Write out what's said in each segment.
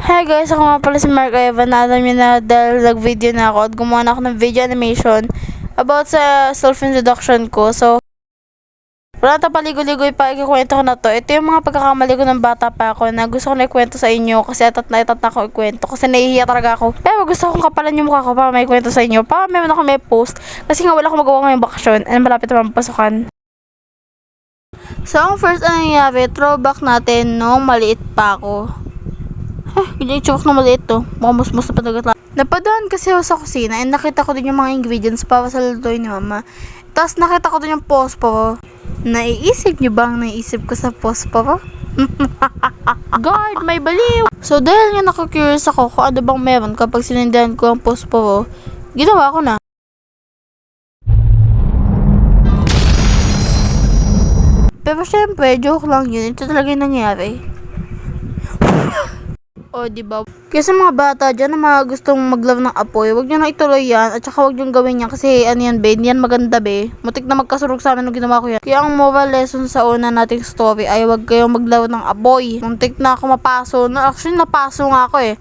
Hi guys, ako nga pala si Mark Evan. Alam niyo na dahil nag-video na ako at gumawa na ako ng video animation about sa self-introduction ko. So, wala na paligoy-ligoy pa, ikikwento ko na to. Ito yung mga pagkakamali ko ng bata pa ako na gusto ko na ikwento sa inyo kasi itat na ako ikwento kasi nahihiya talaga ako. Pero gusto kong kapalan yung mukha ko para may kwento sa inyo. Para meron ako may post kasi nga wala akong magawa ngayong bakasyon and malapit naman pasukan. So, ang first nangyayari, throwback natin nung maliit pa ako. Yung chok na maliit to. Mukhang musmus na patagat lang. Napadaan kasi ako sa kusina and nakita ko din yung mga ingredients para sa lutuin ni mama. Tapos nakita ko din yung posporo. Naiisip nyo bang naisip ko sa posporo? God, may baliw! So dahil nga nakakurious ako kung ano bang meron kapag sinindihan ko ang posporo, ginawa ko na. Pero syempre, joke lang yun. Ito talaga yung nangyari. O, diba? Kasi mga bata dyan na mga gustong maglaro ng apoy, wag nyo na ituloy yan at saka wag nyo gawin yan kasi ano yan be, hindi yan maganda be. Mutik na magkasurog sa amin nung ginawa ko yan. Kaya ang moral lesson sa una nating story ay wag kayong maglaro ng apoy. Mutik na ako mapaso. No, actually napaso nga ako eh.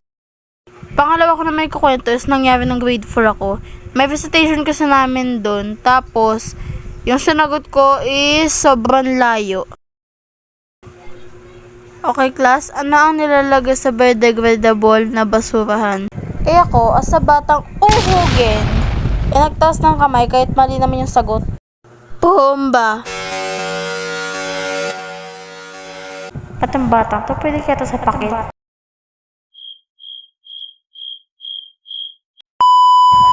Pangalawa ko na may kukwento is nangyari ng grade 4 ako. May visitation kasi namin doon. Tapos, yung sinagot ko is sobrang layo. Okay class, ano ang nilalagay sa biodegradable na basurahan? Eh ako, as sa batang uhugin, nagtaas ng kamay kahit mali naman yung sagot. Bomba! At ang batang to, pwede kaya to sa pakit.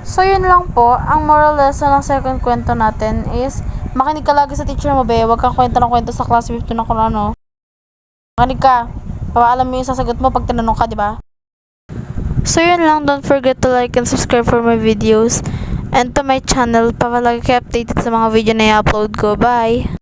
So yun lang po, ang moral lesson ng second kwento natin is makinig ka lagi sa teacher mo be, huwag kang kwento ng kwento sa class 15 na kung ano. Makinig ka, para alam mo yung sasagot mo pag tinanong ka, di ba? So yun lang, don't forget to like and subscribe for my videos and to my channel para lagi kayo updated sa mga video na i-upload ko. Bye!